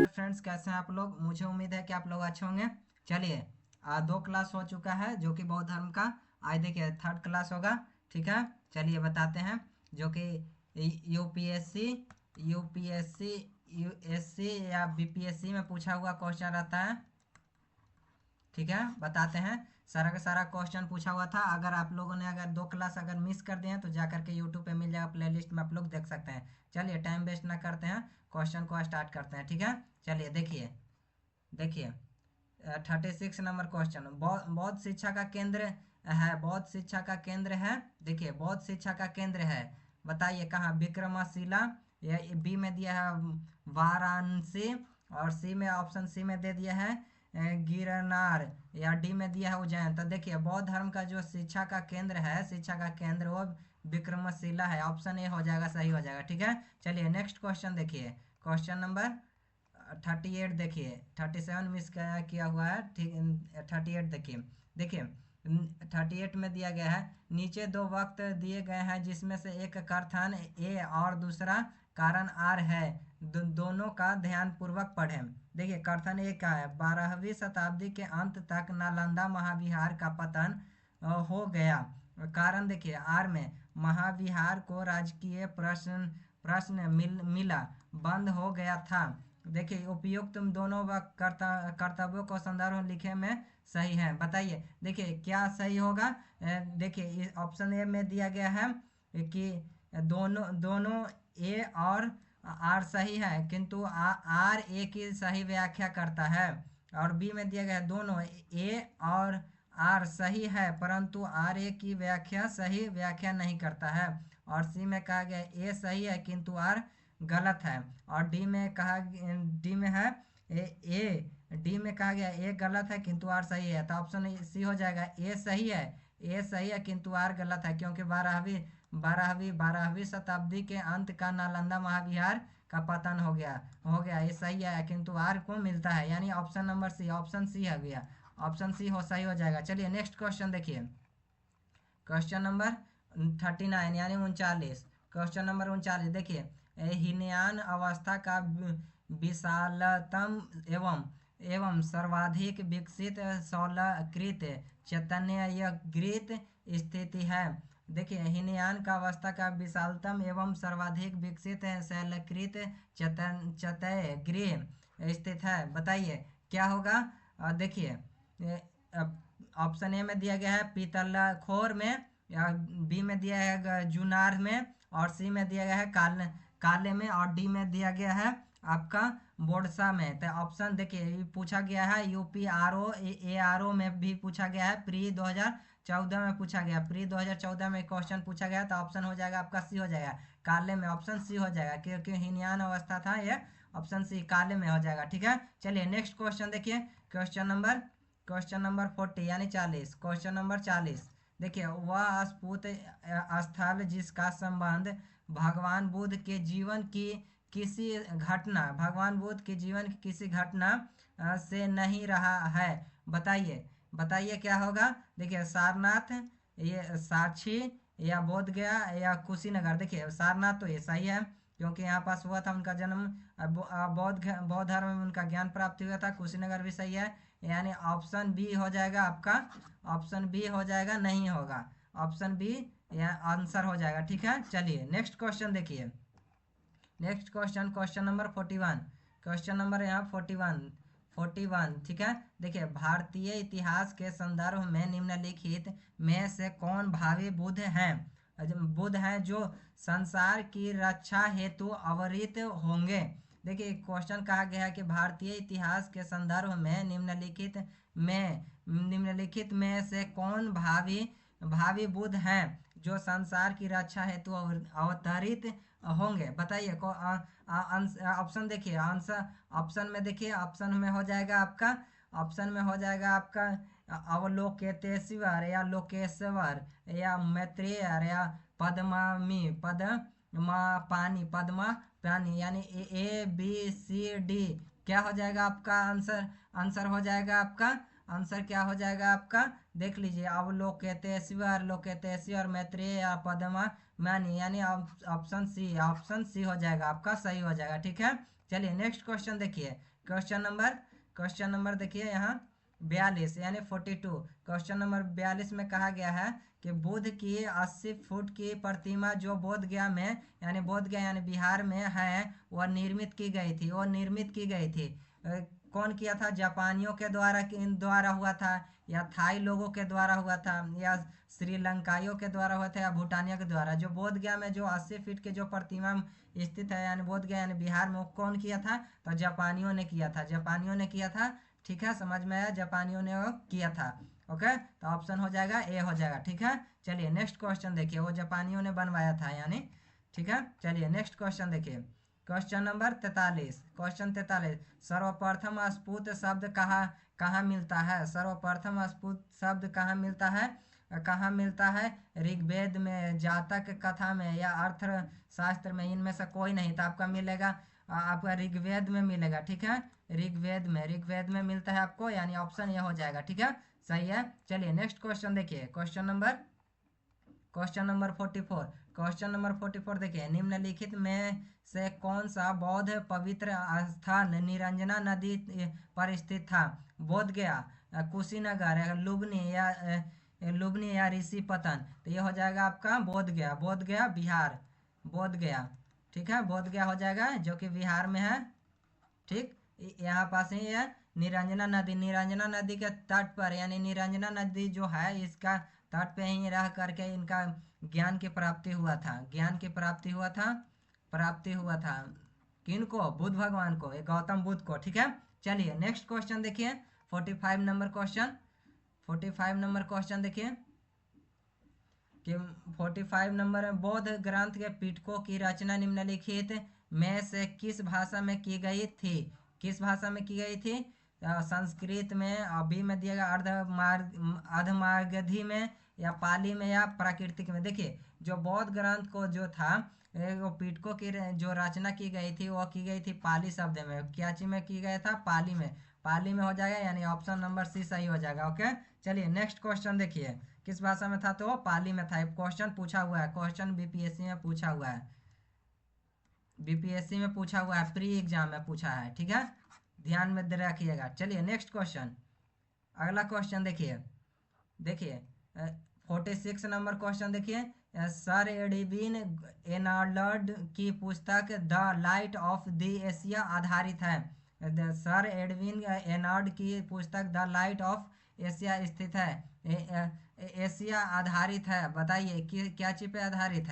Friends, कैसे हैं आप लोग? मुझे उम्मीद है कि आप लोग अच्छे होंगे। चलिए, 2 क्लास हो चुका है जो कि बौद्ध धर्म का। आज देखिए 3rd क्लास होगा। ठीक है, चलिए बताते हैं। जो कि यूपीएससी यूपीएससी यूएससी या बीपीएससी में पूछा हुआ क्वेश्चन रहता है। ठीक है, बताते हैं। सारा का सारा क्वेश्चन पूछा हुआ था। अगर आप लोगों ने अगर 2 क्लास अगर मिस कर दिए हैं तो जा करके यूट्यूब पे मिल जाएगा, प्लेलिस्ट में आप लोग देख सकते हैं। चलिए, टाइम वेस्ट ना करते हैं, क्वेश्चन को स्टार्ट करते हैं। ठीक है, चलिए देखिए। देखिए 36 नंबर क्वेश्चन, बौद्ध शिक्षा का केंद्र है। बौद्ध शिक्षा का केंद्र है। देखिए, बौद्ध शिक्षा का केंद्र है, बताइए कहाँ? विक्रमशिला, या बी में दिया है वाराणसी, और सी में, ऑप्शन सी में दे दिया है गिरनार, या डी में दिया है उज्जैन। तो देखिए, बौद्ध धर्म का जो शिक्षा का केंद्र है, शिक्षा का केंद्र वो विक्रमशिला है। ऑप्शन ए हो जाएगा, सही हो जाएगा। ठीक है, चलिए नेक्स्ट क्वेश्चन देखिए। क्वेश्चन नंबर 38 देखिए। 37 मिस किया हुआ है। ठीक, 38 देखिए। देखिए 38 में दिया गया है, नीचे 2 वक्त दिए गए हैं जिसमें से एक कथन ए और दूसरा कारण आर है। दोनों का ध्यान पूर्वक पढ़ें। देखिए, कथन ए का है, 12वीं शताब्दी के अंत तक नालंदा महाविहार का पतन हो गया। कारण देखिए, आर में, महाविहार को राजकीय प्रश्न प्रश्न मिला, बंद हो गया था। देखिए, उपयुक्त तुम दोनों कर्तव्यों को संदर्भ में लिखे में सही है, बताइए। देखिए क्या सही होगा? देखिए, ऑप्शन ए में दिया गया है कि दोनों दोनों ए और आर सही है, किंतु आर ए की सही व्याख्या करता है। और बी में दिया गया है, दोनों ए और आर सही है परंतु आर ए की व्याख्या सही व्याख्या नहीं करता है। और सी में कहा गया ए सही है किंतु आर गलत है। और डी में है डी में कहा गया ए गलत है किंतु आर सही है। तो ऑप्शन सी हो जाएगा, ए सही है। ए सही है किंतु आर गलत है, क्योंकि बारहवीं शताब्दी के अंत का नालंदा महाविहार का पतन हो गया। ये सही है किंतु आर को मिलता है, यानी option number C, option C है भैया। ऑप्शन सी सही हो जाएगा। चलिए नेक्स्ट क्वेश्चन देखिए। क्वेश्चन नंबर 39 यानी 39। क्वेश्चन नंबर 39 देखिए, हीनयान अवस्था का विशालतम एवं एवं सर्वाधिक विकसित स्थलकृत चैतन्यग्रित स्थिति है। देखिए, हीनयान का अवस्था का विशालतम एवं सर्वाधिक विकसित शैलकृत चतयगृह स्थित है, बताइए क्या होगा? देखिए, ऑप्शन ए में दिया गया है पीतलखोर में, या बी में दिया है जुनार में, और सी में दिया गया है काले में, और डी में दिया गया है आपका बोडसा में। तो ऑप्शन देखिए, पूछा गया है UP R O A R O में भी पूछा गया है, प्री 2014 में पूछा गया, प्री 2014 में क्वेश्चन पूछा गया। तो ऑप्शन हो जाएगा आपका सी हो जाएगा, काले में। ऑप्शन सी हो जाएगा क्योंकि हीनयान अवस्था था ये, ऑप्शन सी काले में हो जाएगा। ठीक है, चलिए नेक्स्ट क्वेश्चन देखिए। क्वेश्चन नंबर 40 यानी 40। क्वेश्चन नंबर 40 देखिए, वह स्फूर्त स्थल जिसका संबंध भगवान बुद्ध के जीवन की किसी घटना से नहीं रहा है, बताइए क्या होगा? देखिए, सारनाथ, ये साक्षी, या बोध गया, या कुशीनगर। देखिए, सारनाथ तो ये सही है क्योंकि यहाँ पास हुआ था उनका जन्म। बौद्ध धर्म में उनका ज्ञान प्राप्ति हुआ था। कुशीनगर भी सही है, यानी ऑप्शन बी हो जाएगा आपका। ऑप्शन बी हो जाएगा, नहीं होगा। ऑप्शन बी या आंसर हो जाएगा। ठीक है, चलिए नेक्स्ट क्वेश्चन देखिए। Next question, question number 41। Question number यहाँ 41। ठीक है, देखिए, भारतीय इतिहास के संदर्भ में निम्नलिखित में से कौन भावी बुद्ध हैं जो संसार की रक्षा हेतु अवतरित होंगे? देखिए, क्वेश्चन कहा गया है कि भारतीय इतिहास के संदर्भ में निम्नलिखित में से कौन भावी बुद्ध हैं जो संसार की रक्षा हेतु अवतरित होंगे, बताइए। ऑप्शन देखिए, आंसर ऑप्शन में देखिए, ऑप्शन में हो जाएगा आपका अवलोकेतेश्वर, या लोकेश्वर, या मैत्रेय, या पद्मा पानी, यानी ए बी सी डी। क्या हो जाएगा आपका आंसर? आंसर हो जाएगा आपका आंसर क्या हो जाएगा आपका, देख लीजिए, अवलोकेतेश्वर, लोकेतेश्वर, मैत्रेय या पद्मा मानी, यानी ऑप्शन सी हो जाएगा आपका, सही हो जाएगा। ठीक है, चलिए नेक्स्ट क्वेश्चन देखिए। क्वेश्चन नंबर देखिए यहाँ 42 यानी 42। क्वेश्चन नंबर 42 में कहा गया है कि बुद्ध की 80 फुट की प्रतिमा जो बोध गया में, यानी बोध गया यानी बिहार में है, वह निर्मित की गई थी, कौन किया था? जापानियों के द्वारा हुआ था, या थाई लोगों के द्वारा हुआ था, या श्रीलंकाइयों के द्वारा हुआ था, या भूटानियों के द्वारा? जो बोध गया में जो 80 फीट के जो प्रतिमा स्थित है, यानी बोध गया यानी बिहार में, वो कौन किया था? तो जापानियों ने किया था, ठीक है, समझ में आया, जापानियों ने वो किया था। ओके, तो ऑप्शन हो जाएगा ए हो जाएगा। ठीक है, चलिए नेक्स्ट क्वेश्चन देखिए, वो जापानियों ने बनवाया था यानी। ठीक है, चलिए नेक्स्ट क्वेश्चन देखिए। क्वेश्चन नंबर 43, सर्वप्रथम स्फुट शब्द कहाँ मिलता है? सर्वप्रथम स्फुट शब्द कहाँ मिलता है? ऋग्वेद में, जातक कथा में, या अर्थशास्त्र में? इनमें से कोई नहीं, तो आपका मिलेगा, आपका ऋग्वेद में मिलेगा। ठीक है, ऋग्वेद में मिलता है आपको, यानी ऑप्शन ये हो जाएगा। ठीक है, सही है। चलिए नेक्स्ट क्वेश्चन देखिए। Question number 44। क्वेश्चन नंबर 44 देखिए, निम्नलिखित में से कौन सा बौद्ध पवित्र स्थान निरंजना नदी पर स्थित था? बोध गया, कुशीनगर, लुबनी या ऋषिपतन? तो ये हो जाएगा आपका बोध गया बिहार, बोध गया। ठीक है, बोध गया हो जाएगा, जो कि बिहार में है। ठीक, यहाँ पास ही है निरंजना नदी के तट पर, यानी निरंजना नदी जो है इसका तट पे ही रह करके इनका ज्ञान की प्राप्ति हुआ था, किनको? बुद्ध भगवान को, गौतम बुद्ध को। ठीक है, चलिए नेक्स्ट क्वेश्चन देखिए। 45 नंबर क्वेश्चन देखिए कि 45 नंबर में, बौद्ध ग्रंथ के पिटकों की रचना निम्नलिखित में से किस भाषा में की गई थी? संस्कृत में, अभी में दिया गया, अर्धमागधी में, या पाली में, या प्राकृतिक में? देखिए, जो बौद्ध ग्रंथ को जो था, वो पिटकों की जो रचना की गई थी, वो की गई थी पाली शब्द में। क्या चीज में की गया था? पाली में हो जाएगा, यानी ऑप्शन नंबर सी सही हो जाएगा। ओके, चलिए नेक्स्ट क्वेश्चन देखिए, किस भाषा में था? तो वो पाली में था। क्वेश्चन पूछा हुआ है, बीपीएससी में पूछा हुआ है, प्री एग्जाम में पूछा है। ठीक है, ध्यान में रखिएगा। चलिए नेक्स्ट क्वेश्चन, अगला क्वेश्चन देखिए 46 नंबर क्वेश्चन देखिए। सर एडविन एनार्ड की पुस्तक the light of the Asia आधारित है। सर एडविन एनार्ड की पुस्तक द लाइट ऑफ एशिया स्थित है, एशिया आधारित है, बताइए कि क्या चीज पे आधारित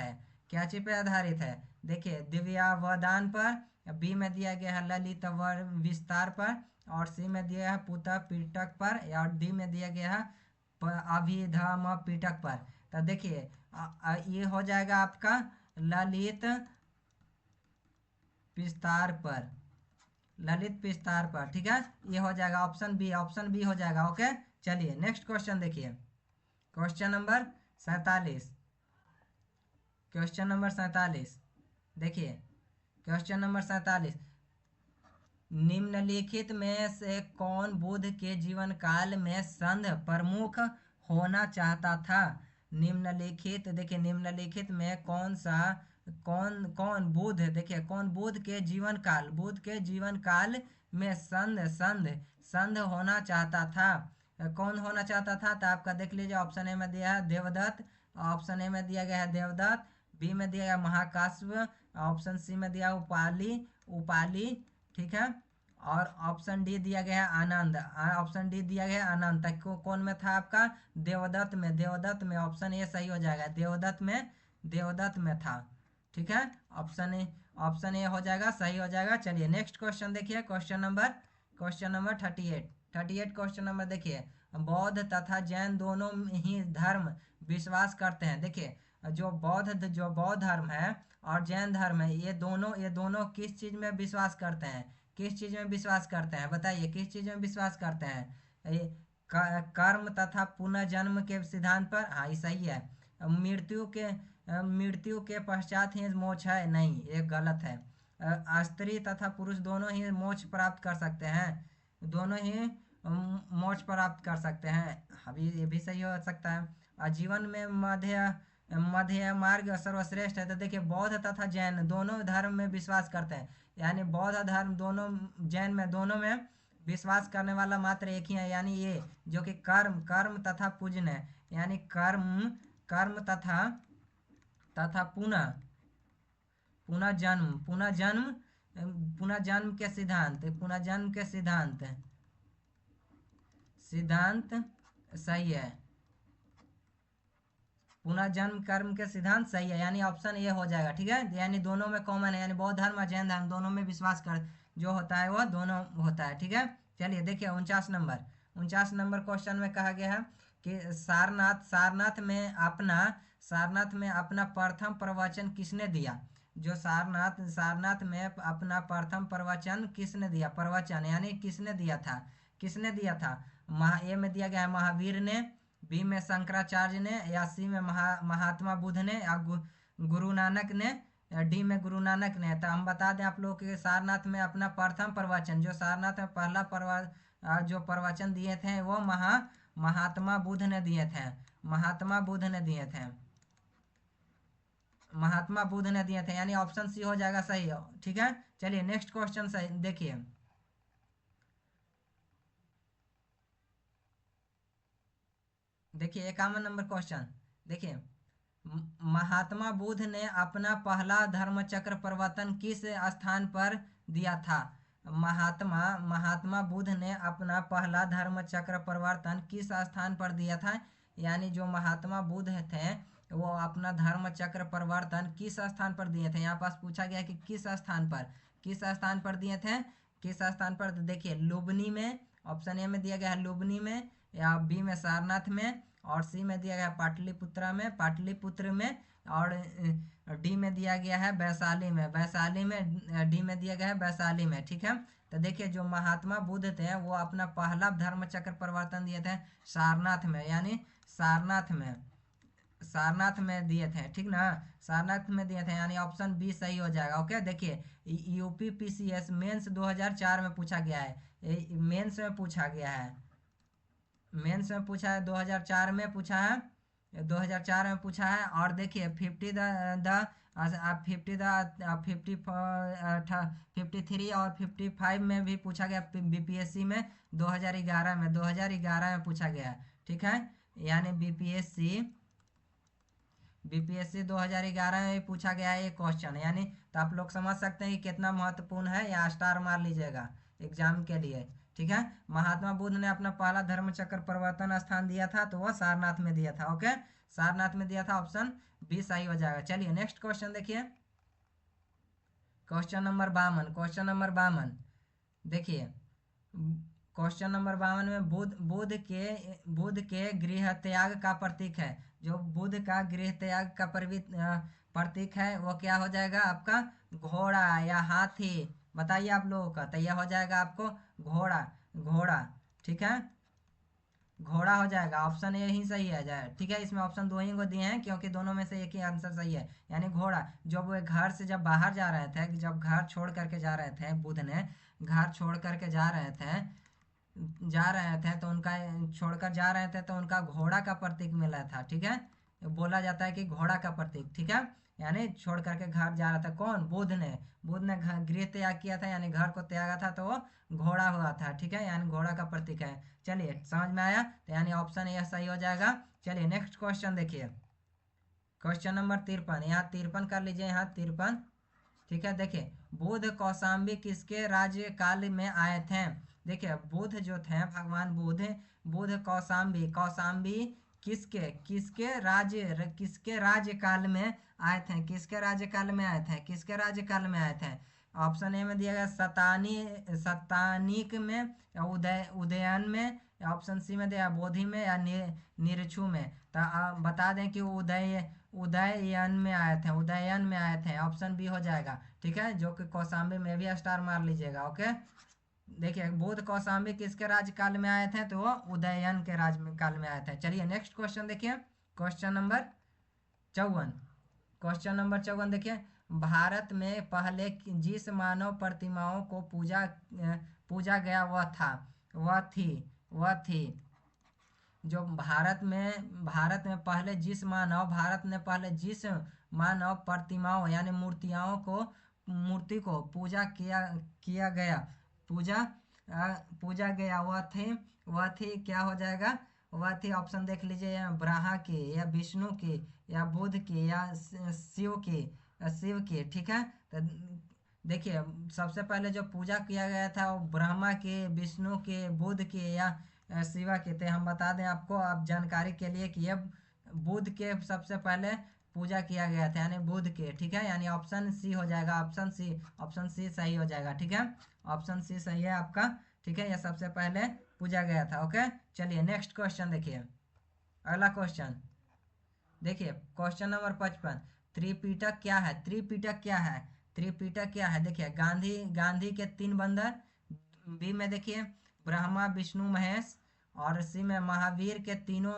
है? देखिए, दिव्यावदान पर, बी में दिया गया है ललित विस्तार पर, और सी में दिया है पुत पिटक पर, और डी में दिया गया है अभिधम पिटक पर। तो देखिए, ये हो जाएगा आपका ललित विस्तार पर। ठीक है, ये हो जाएगा ऑप्शन बी हो जाएगा। ओके, चलिए नेक्स्ट क्वेश्चन देखिए। क्वेश्चन नंबर 47 देखिए, क्वेश्चन नंबर 47, निम्नलिखित में से कौन बुद्ध के जीवन काल में संघ प्रमुख होना चाहता था? निम्नलिखित में कौन बुद्ध, देखिए, कौन बुद्ध के जीवन काल में संघ होना चाहता था? कौन होना चाहता था? तो आपका देख लीजिए, ऑप्शन ए में दिया है देवदत्त, ऑप्शन ए में दिया गया है देवदत्त, बी में दिया गया महाकाश्यप, ऑप्शन सी में दिया उपाली। ठीक है, और ऑप्शन डी दिया गया है आनंद। तक कौन में था आपका? देवदत्त में ऑप्शन ए सही हो जाएगा, देवदत्त में था। ठीक है, ऑप्शन ए हो जाएगा, सही हो जाएगा। चलिए नेक्स्ट क्वेश्चन देखिए। क्वेश्चन नंबर 38 क्वेश्चन नंबर देखिए, बौद्ध तथा जैन दोनों ही धर्म विश्वास करते हैं। देखिए, जो बौद्ध धर्म है और जैन धर्म है, ये दोनों किस चीज में विश्वास करते हैं? बताइए, किस चीज में विश्वास करते हैं? ये कर्म तथा पुनर्जन्म के सिद्धांत पर? हाँ, ये सही है। मृत्यु के पश्चात ही मोक्ष है? नहीं, ये गलत है। स्त्री तथा पुरुष दोनों ही मोक्ष प्राप्त कर सकते हैं, दोनों ही मोक्ष प्राप्त कर सकते हैं। अभी ये भी सही हो सकता है। और जीवन में मध्य मध्य मार्ग सर्वश्रेष्ठ है। तो देखिए बौद्ध तथा जैन दोनों धर्म में विश्वास करते हैं, यानी बौद्ध धर्म दोनों, जैन में, दोनों में विश्वास करने वाला मात्र एक ही है, यानी ये जो कि कर्म कर्म तथा पूजन है, यानी कर्म कर्म तथा पुनः पुनः जन्म पुनः जन्म के सिद्धांत, पुनः जन्म के सिद्धांत सिद्धांत सही है। पुनः जन्म कर्म के सिद्धांत सही है, यानी ऑप्शन ए हो जाएगा। ठीक है, यानी दोनों में कॉमन है, यानी बौद्ध धर्म और जैन धर्म दोनों में विश्वास कर जो होता है वह दोनों होता है। ठीक है, चलिए देखिए 49 नंबर क्वेश्चन में कहा गया है कि सारनाथ में अपना प्रथम प्रवचन किसने दिया। जो सारनाथ में अपना प्रथम प्रवचन किसने दिया, प्रवचन यानी किसने दिया था। ए में दिया गया है महावीर ने, बी में शंकराचार्य ने, या सी में महात्मा बुद्ध ने, या गुरु नानक ने, या डी में गुरु नानक ने। तो हम बता दें आप लोग के सारनाथ में अपना प्रथम प्रवचन, जो सारनाथ में पहला जो प्रवचन दिए थे वो महात्मा बुद्ध ने दिए थे। महात्मा बुद्ध ने दिए थे, महात्मा बुद्ध ने दिए थे, यानी ऑप्शन सी हो जाएगा सही। ठीक है, चलिए नेक्स्ट क्वेश्चन सही देखिए। देखिए 51 नंबर क्वेश्चन देखिए, महात्मा बुद्ध ने अपना पहला धर्मचक्र प्रवर्तन किस स्थान पर दिया था। महात्मा बुद्ध ने अपना पहला धर्मचक्र प्रवर्तन किस स्थान पर दिया था, यानी जो महात्मा बुद्ध थे वो अपना धर्मचक्र प्रवर्तन किस स्थान पर दिए थे। यहाँ पास पूछा गया कि किस स्थान पर दिए थे, किस स्थान पर। देखिए लुबनी में, ऑप्शन ए में दिया गया है लुबनी में, या बी में सारनाथ में, और सी में दिया गया पाटलिपुत्र में, और डी में दिया गया है वैशाली में डी में दिया गया है वैशाली में। ठीक है, तो देखिए जो महात्मा बुद्ध थे वो अपना पहला धर्मचक्र प्रवर्तन दिए थे सारनाथ में, यानी सारनाथ में दिए थे। ठीक ना, सारनाथ में दिए थे, यानी ऑप्शन बी सही हो जाएगा। ओके, देखिए यूपी पीसीएस मेंस 2004 में पूछा गया है, मेंस में पूछा गया है, मेंस में पूछा है 2004 में पूछा है, 2004 में पूछा है। और देखिए 53 और 55 में भी पूछा गया बीपीएससी में, 2011 में पूछा गया। ठीक है, यानी बीपीएससी 2011 में पूछा गया है ये क्वेश्चन, यानी तो आप लोग समझ सकते हैं कि कितना महत्वपूर्ण है, या स्टार मार लीजिएगा एग्जाम के लिए। ठीक है, महात्मा बुद्ध ने अपना पहला धर्मचक्र प्रवर्तन स्थान दिया था तो वह सारनाथ में दिया था। ओके, सारनाथ में दिया था, ऑप्शन बी सही हो जाएगा। चलिए नेक्स्ट क्वेश्चन देखिए, क्वेश्चन नंबर 52 देखिए, क्वेश्चन नंबर 52 में बुद्ध के गृह त्याग का प्रतीक है। जो बुद्ध का गृह त्याग का प्रतीक है वो क्या हो जाएगा आपका, घोड़ा या हाथी। बताइए आप लोगों का, तो यह हो जाएगा आपको घोड़ा। ठीक है, घोड़ा हो जाएगा, ऑप्शन ए ही सही है जाए। ठीक है, इसमें ऑप्शन दो ही को दिए हैं क्योंकि दोनों में से एक ही आंसर सही है, यानी घोड़ा। जब वो घर से जब बाहर जा रहे थे, जब घर छोड़ करके जा रहे थे, बुद्ध ने घर छोड़ करके जा रहे थे तो उनका छोड़कर जा रहे थे तो उनका घोड़ा का प्रतीक मिला था। ठीक है, बोला जाता है कि घोड़ा का प्रतीक। ठीक है, यानी छोड़ करके घर जा रहा था कौन, बुद्ध ने गृह त्याग किया था, यानी घर को त्यागा था तो वो घोड़ा हुआ था। ठीक है, यानी घोड़ा का प्रतीक है। चलिए समझ में आया, तो यानी ऑप्शन ए सही हो जाएगा। चलिए नेक्स्ट क्वेश्चन देखिए, क्वेश्चन नंबर 53, यहाँ 53 कर लीजिए, यहाँ 53। ठीक है, देखिए बुद्ध कौशाम्बी किसके राज्य काल में आए थे। देखिए बुद्ध जो थे, भगवान बुद्ध कौशाम्बी किसके राज्य काल में आए थे, किसके राज्य काल में आए थे। ऑप्शन ए में दिया गया सतानीक में, या उदयन में, या ऑप्शन सी में दिया बोधि में, या निरछू में। तो बता दें कि उदयन में आए थे, ऑप्शन बी हो जाएगा। ठीक है, जो कि कौशाम्बी में भी स्टार मार लीजिएगा। ओके, देखिए बुद्ध कौशाम्बी किसके राज्यकाल में आए थे, तो वो उदयन के काल में आए थे। चलिए नेक्स्ट क्वेश्चन देखिए, क्वेश्चन नंबर 54 देखिए, भारत में पहले जिस मानव प्रतिमाओं को पूजा गया वह थी, वह थी जो भारत में पहले जिस मानव प्रतिमाओं यानी मूर्ति को किया गया पूजा पूजा गया वह थी क्या हो जाएगा? वह थी, ऑप्शन देख लीजिए, या ब्रह्मा की, या विष्णु की, या बुध की, या शिव की। ठीक है, तो देखिए सबसे पहले जो पूजा किया गया था वो ब्रह्मा के, विष्णु के, बुध के, या शिवा के थे। हम बता दें आपको आप जानकारी के लिए कि ये बुध के सबसे पहले पूजा किया गया था, यानी बुध के। ठीक है, यानी ऑप्शन सी हो जाएगा, ऑप्शन सी सही हो जाएगा। ठीक है, ऑप्शन सी सही है आपका। ठीक है, ये सबसे पहले पूजा गया था। ओके, चलिए नेक्स्ट क्वेश्चन देखिए। अगला क्वेश्चन देखिए, क्वेश्चन नंबर 55। त्रिपिटक क्या है? त्रिपिटक क्या है? त्रिपिटक क्या है? देखिए, गांधी के 3 बंदर, बी में देखिए ब्रह्मा विष्णु महेश, और सी में महावीर के तीनों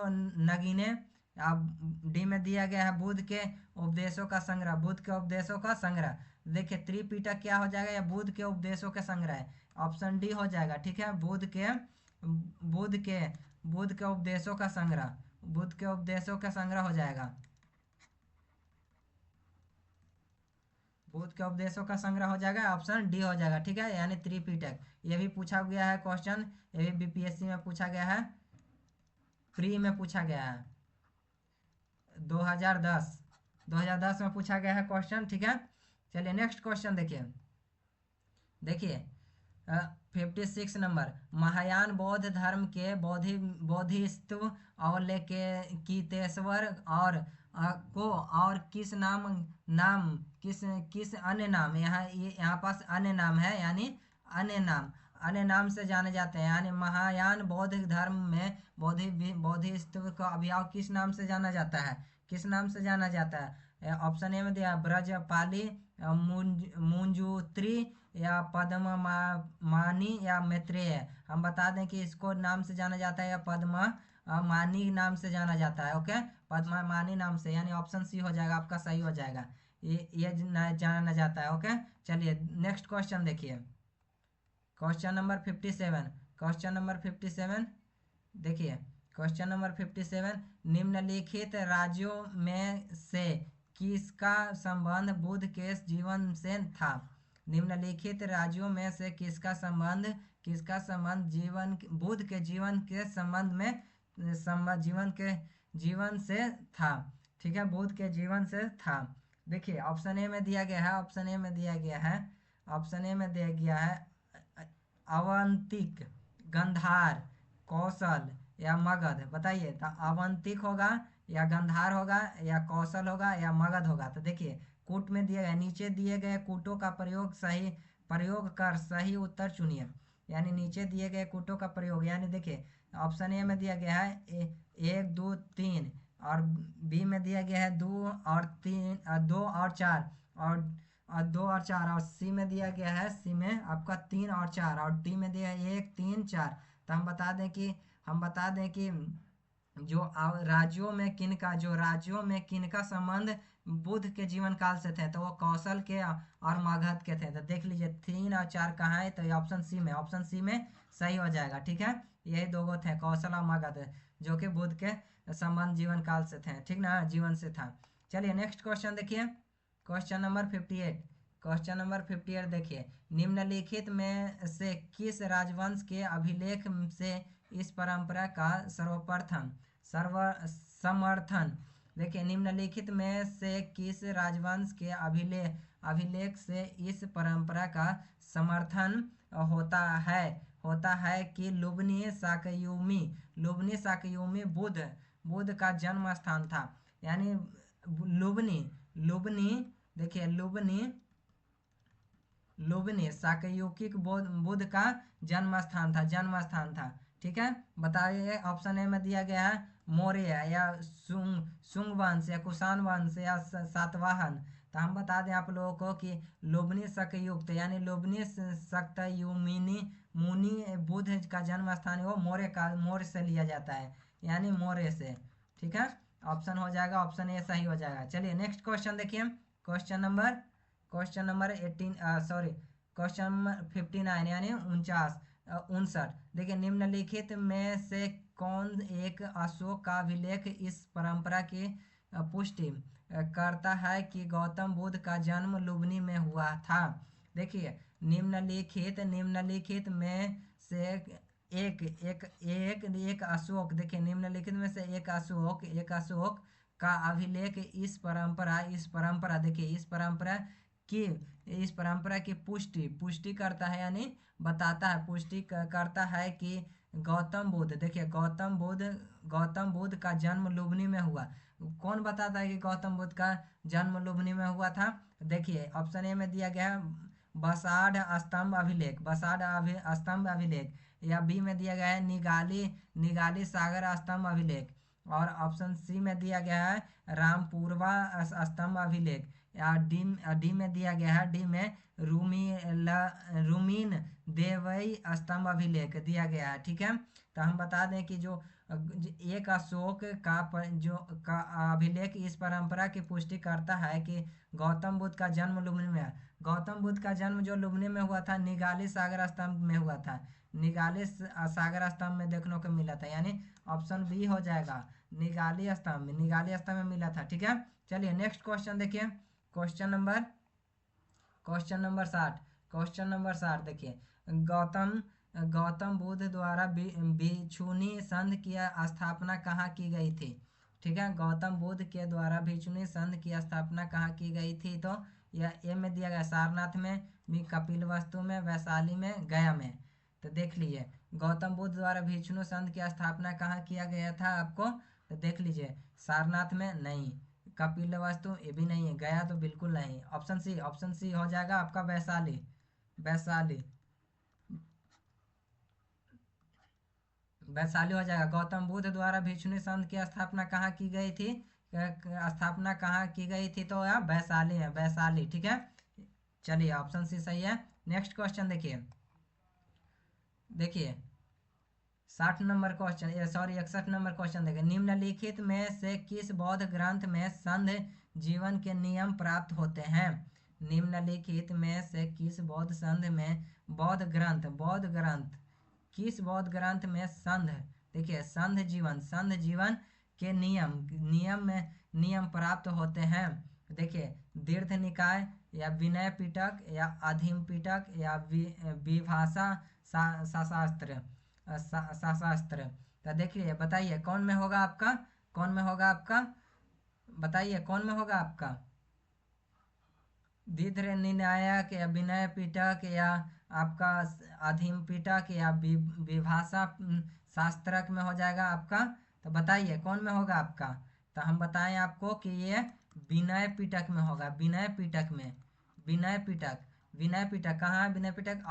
नगीने। अब डी में दिया गया है बुध के उपदेशों का संग्रह, बुध के उपदेशों का संग्रह। देखिए त्रिपिटक क्या हो जाएगा? या बुध के उपदेशों के संग्रह है, ऑप्शन डी हो जाएगा। ठीक है, बुध के बुध के उपदेशों का संग्रह, बुध के उपदेशों का संग्रह हो जाएगा, बुध के उपदेशों का संग्रह हो जाएगा, ऑप्शन डी हो जाएगा। ठीक है, यानी त्रिपिटक। ये भी पूछा गया है क्वेश्चन, ये भी बीपीएससी में पूछा गया है, प्री में पूछा गया है 2010 में पूछा गया है क्वेश्चन। ठीक है, चलिए नेक्स्ट क्वेश्चन देखिए। देखिए 56 नंबर, महायान बौद्ध धर्म के बोधिसत्व अवलोकितेश्वर और को और किस किस अन्य नाम, यहाँ पास अन्य नाम है, यानी अन्य नाम से जाने जाते हैं। यानी महायान बौद्ध धर्म में बोधिसत्व को अभी और किस नाम से जाना जाता है? किस नाम से जाना जाता है? ऑप्शन ए में दिया ब्रजपाली, मुंजूत्री, या मानी, या मैत्रेय। हम बता दें कि इसको नाम से जाना जाता है या मानी नाम से जाना जाता है। ओके, मानी नाम से, यानी ऑप्शन सी हो जाएगा आपका, सही हो जाएगा। ये जाना जाता है। ओके, चलिए नेक्स्ट क्वेश्चन देखिए। Question number 57। क्वेश्चन नंबर 57 देखिए, क्वेश्चन नंबर 57, निम्नलिखित राज्यों में से किसका संबंध बुध के जीवन से था? निम्नलिखित राज्यों में से किसका संबंध बुध के जीवन के संबंध में जीवन से था? ठीक है, बुध के जीवन से था। देखिए ऑप्शन ए में दिया गया है, ऑप्शन ए में दिया गया है अवंतिक, गंधार, कौशल, या मगध। बताइए, तो अवंतिक होगा, या गंधार होगा, या कौशल होगा, या मगध होगा? तो देखिए कूट में दिए गए, नीचे दिए गए कूटों का प्रयोग कर सही उत्तर चुनिए। यानी नीचे दिए गए कूटों का प्रयोग, यानी देखिए ऑप्शन ए में दिया गया है 1 2 3, और बी में दिया गया है 2 और 4, और 2 और 4, और सी में दिया गया है, सी में आपका 3 और 4, और डी में दिया है 1 3 4। तो हम बता दें कि राज्यों में किनका संबंध बुध के जीवन काल से थे, तो वो कौशल के और मगध के थे। तो देख लीजिए 3 और 4 कहाँ है? तो ये ऑप्शन सी में सही हो जाएगा। ठीक है, यही दो थे, कौशल और मगध, जो कि बुध के संबंध जीवन काल से थे। ठीक ना, जीवन से था। चलिए नेक्स्ट क्वेश्चन देखिए, क्वेश्चन नंबर 58। क्वेश्चन नंबर 58 देखिए, निम्नलिखित में से किस राजवंश के अभिलेख से इस परंपरा का समर्थन? देखिए, निम्नलिखित में से किस राजवंश के अभिलेख से इस परंपरा का समर्थन होता है कि लुम्बिनी शाक्यमुनि बुध का जन्म स्थान था। यानी लुम्बिनी देखिए लुम्बिनी शाक्यमुनि बुध का जन्म स्थान था। ठीक है, बताइए, ऑप्शन ए में दिया गया है मौर्य, या शुंग वंश, या कुषाण वंश, या सातवाहन। तो हम बता दें आप लोगों को कि लुम्बिनी शाक्ययुक्त, यानी लुम्बिनी शाक्यमुनि मुनि बुध का जन्म स्थान वो मौर्य से लिया जाता है, यानी मौर्य से। ठीक है, ऑप्शन हो जाएगा, ऑप्शन ए सही हो जाएगा। चलिए नेक्स्ट क्वेश्चन देखिए, क्वेश्चन नंबर 59, यानी 49। 59। देखिए, निम्नलिखित में से कौन एक अशोक का अभिलेख इस परंपरा की पुष्टि करता है कि गौतम बुद्ध का जन्म लुम्बिनी में हुआ था। देखिए, निम्नलिखित में से एक एक एक एक अशोक, देखिए निम्नलिखित में से एक अशोक का अभिलेख इस परंपरा देखिए की इस परंपरा की पुष्टि करता है, यानी बताता है, करता है कि गौतम बुद्ध का जन्म लुम्बिनी में हुआ। कौन बताता है कि गौतम बुद्ध का जन्म लुम्बिनी में हुआ था? देखिए, ऑप्शन ए में दिया गया है स्तंभ अभिलेख, या बी में दिया गया है निगाली सागर स्तंभ अभिलेख, और ऑप्शन सी में दिया गया है रामपुरवा स्तंभ अभिलेख, या डी में दिया गया है, डी में रूमीन देवई स्तंभ अभिलेख दिया गया है। ठीक है, तो हम बता दें कि जो एक अशोक का अभिलेख इस परंपरा की पुष्टि करता है कि गौतम बुद्ध का जन्म लुम्बिनी में है। गौतम बुद्ध का जन्म जो लुम्बिनी में हुआ था, निगाली सागर स्तंभ में हुआ था, निगाली सागर स्तंभ में देखने को मिला था, यानी ऑप्शन बी हो जाएगा, निगाली स्तंभ में मिला था। ठीक है, चलिए नेक्स्ट क्वेश्चन देखिए, क्वेश्चन नंबर 60। देखिए, गौतम बुद्ध द्वारा भिक्षुणी संघ की स्थापना कहाँ की गई थी? ठीक है, गौतम बुद्ध के द्वारा भिक्षुणी संघ की स्थापना कहाँ की गई थी? तो यह ए में दिया गया सारनाथ में, बी कपिलवस्तु में, वैशाली में, गया में। तो देख लीजिए, गौतम बुद्ध द्वारा भिक्षुणी संघ की स्थापना कहाँ किया गया था आपको? तो देख लीजिए, सारनाथ में नहीं, कपिलवस्तु ये भी नहीं है, गया तो बिल्कुल नहीं। ऑप्शन सी हो जाएगा आपका वैशाली वैशाली हो जाएगा। गौतम बुद्ध द्वारा भिक्षुणी संघ की स्थापना कहाँ की गई थी? तो यहाँ वैशाली है, वैशाली। ठीक है, चलिए ऑप्शन सी सही है। नेक्स्ट क्वेश्चन देखिए 60 नंबर क्वेश्चन, 61 नंबर क्वेश्चन देखिए, निम्नलिखित में से किस बौद्ध ग्रंथ में संघ जीवन के नियम प्राप्त होते हैं? निम्नलिखित में से किस बौद्ध ग्रंथ किस बौद्ध ग्रंथ में देखिए संघ जीवन के नियम प्राप्त होते हैं? देखिए, दीर्घ निकाय, या विनय पिटक, या अधीम पिटक, या विभाषा शास्त्र। तो देखिए, बताइए कौन में होगा आपका बताइए कौन में होगा आपका? दीर्घ निनायक, या विनय पिटक, या आपका अधीम पिटक, या विभाषा शास्त्रक में हो जाएगा आपका। तो बताइए कौन में होगा आपका? तो हम बताएं आपको कि ये विनय पिटक में होगा, विनय पिटक कहाँ है विनय पिटक?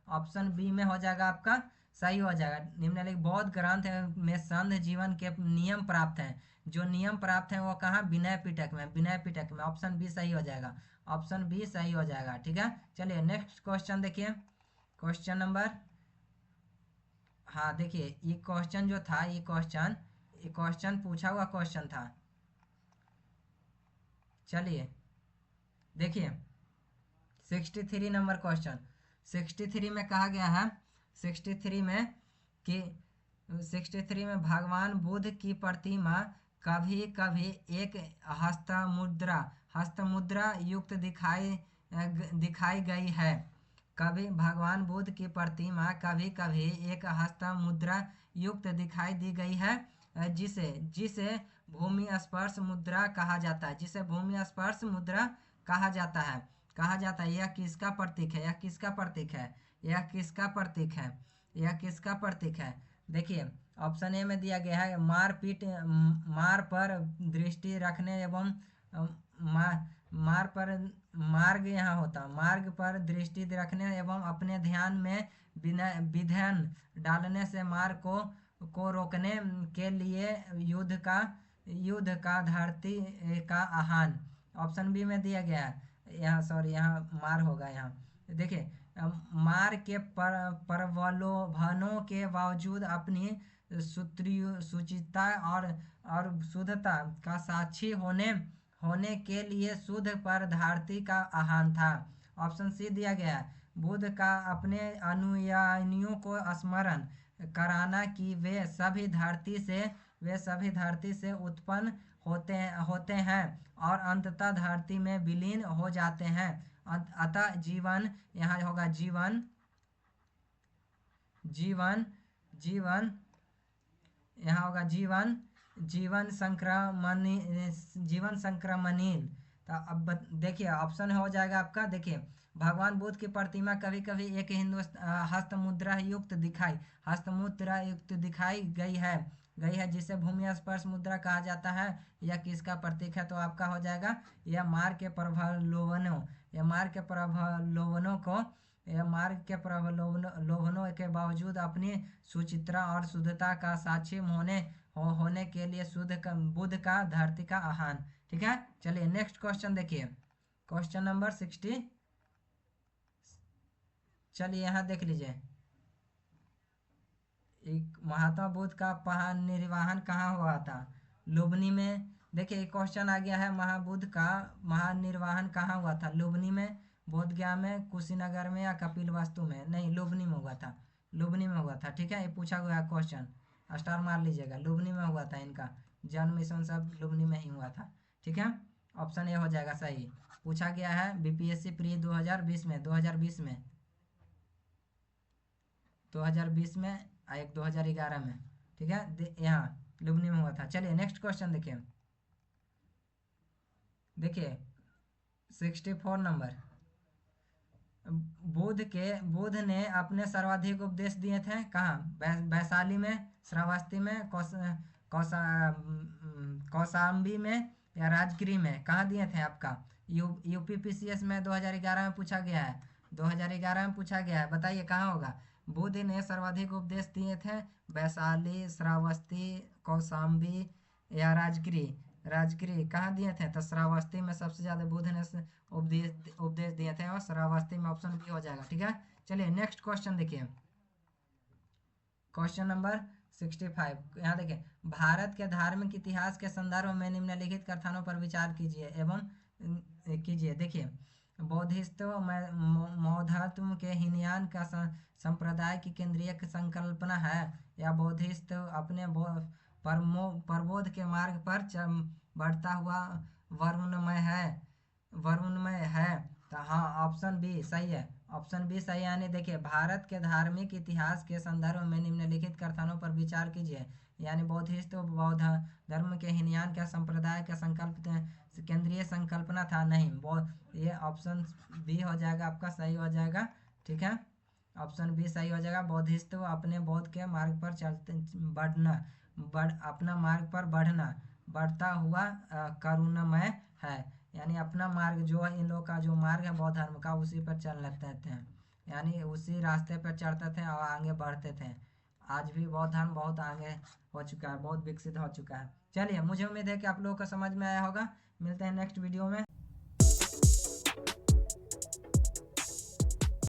ऑप्शन बी में हो जाएगा आपका, सही हो जाएगा। निम्नलिखित बौद्ध ग्रंथ में संघ जीवन के नियम प्राप्त हैं, जो नियम प्राप्त हैं वो कहाँ? विनय पिटक में, ऑप्शन बी सही हो जाएगा, ऑप्शन बी सही हो जाएगा। ठीक है, चलिए नेक्स्ट क्वेश्चन देखिए, क्वेश्चन नंबर, हाँ देखिए, ये क्वेश्चन जो था, ये क्वेश्चन पूछा हुआ क्वेश्चन था। चलिए देखिए 63 नंबर क्वेश्चन, 63 में कहा गया है, 63 में कि 63 में भगवान बुद्ध की प्रतिमा कभी कभी एक हस्तमुद्रा युक्त दिखाई गई है। कभी भगवान बुद्ध की प्रतिमा कभी कभी एक हस्तमुद्रा युक्त दिखाई दी गई है, जिसे भूमि स्पर्श मुद्रा कहा जाता है, कहा जाता है। यह किसका प्रतीक है? देखिए, ऑप्शन ए में दिया गया है मार पर दृष्टि रखने एवं मार्ग पर दृष्टि रखने एवं अपने ध्यान में विधान डालने से मार को रोकने के लिए युद्ध का धरती का आह्वान। ऑप्शन बी में दिया गया है, यहाँ मार होगा। यहाँ देखिए, मार के प्रलोभनों के बावजूद अपनी सुचिता और शुद्धता का साक्षी होने के लिए शुद्ध पर धरती का आह्वान था। ऑप्शन सी दिया गया है, बुद्ध का अपने अनुयायियों को स्मरण कराना कि वे सभी धरती से उत्पन्न होते हैं और अंततः धरती में विलीन हो जाते हैं। अतः जीवन, यहाँ होगा जीवन, जीवन जीवन यहाँ होगा जीवन, जीवन संक्रमणीय। तो अब देखिए ऑप्शन हो जाएगा आपका, देखिए भगवान बुद्ध की प्रतिमा कभी कभी एक हस्तमुद्रा युक्त दिखाई गई है जिसे भूमि स्पर्श मुद्रा कहा जाता है। यह किसका प्रतीक है? तो आपका हो जाएगा यह मार्ग के प्रलोभनों के बावजूद अपनी सुचित्रा और शुद्धता का साक्षी होने के लिए बुद्ध का धरती का आह्वान। ठीक है, चलिए नेक्स्ट क्वेश्चन देखिए, क्वेश्चन नंबर 60। चलिए यहाँ देख लीजिए, महात्मा बुद्ध का महानिर्वाण कहाँ हुआ था? लुम्बिनी में। देखिए क्वेश्चन आ गया है, महाबुद्ध का महानिर्वाण कहाँ हुआ था? लुम्बिनी में, बोधगया में, कुशीनगर में या कपिलवस्तु में? नहीं, लुम्बिनी में हुआ था, लुम्बिनी में हुआ था। ठीक है, ये पूछा गया क्वेश्चन, स्टार मार लीजिएगा, लुम्बिनी में हुआ था, इनका जन्म मिशन सब लुम्बिनी में ही हुआ था। ठीक है, ऑप्शन ए हो जाएगा सही। पूछा गया है बीपीएससी प्री 2020 में, 2020 में, 2020 में, एक 2011 में। ठीक है, यहाँ लुम्बिनी में हुआ था। चलिए नेक्स्ट क्वेश्चन देखिए, 64 नंबर। बुद्ध ने अपने सर्वाधिक उपदेश दिए थे कहाँ? वैशाली में, श्रावस्ती में, कौशाम्बी में या राजगीर में? कहाँ दिए थे आपका? यूपीपीसीएस में 2011 में पूछा गया है, 2011 में पूछा गया है, बताइए कहाँ होगा? बुद्ध ने सर्वाधिक उपदेश दिए थे वैशाली, श्रावस्ती, कौशाम्बी या राजगीर? कहाँ दिए थे? तो श्रावस्ती में सबसे ज्यादा बुद्ध ने उपदेश दिए थे और श्रावस्ती में ऑप्शन बी हो जाएगा। ठीक है, चलिए नेक्स्ट क्वेश्चन देखिए, क्वेश्चन नंबर 65। यहाँ देखिए, भारत के धार्मिक इतिहास के संदर्भ में निम्नलिखित कथनों पर विचार कीजिए। देखिए, बौद्धिस्त्व मौद्धत्व के हीनयान का संप्रदाय की केंद्रीय संकल्पना है, या बौद्धिस्त्व अपने प्रबोध के मार्ग पर बढ़ता हुआ वरुणमय है? तो हाँ, ऑप्शन बी सही है, ऑप्शन बी सही। यानी देखिए, भारत के धार्मिक इतिहास के संदर्भ में निम्नलिखित कथनों पर विचार कीजिए, यानी बौद्धिस्त्व बौद्ध धर्म के हीनयान का संप्रदाय का केंद्रीय संकल्पना था। नहीं, ये ऑप्शन बी हो जाएगा आपका, सही हो जाएगा। ठीक है, ऑप्शन बी सही हो जाएगा। बौद्धिस्त्व अपने बौद्ध के मार्ग पर अपना मार्ग पर बढ़ता हुआ करुणमय है, यानी अपना मार्ग जो इन लोग का जो मार्ग है बौद्ध धर्म का, उसी पर चल लेते थे, यानी उसी रास्ते पर चढ़ते थे और आगे बढ़ते थे। आज भी बौद्ध धर्म बहुत आगे हो चुका है, बहुत विकसित हो चुका है। चलिए, मुझे उम्मीद है कि आप लोगों को समझ में आया होगा। मिलते हैं नेक्स्ट वीडियो में।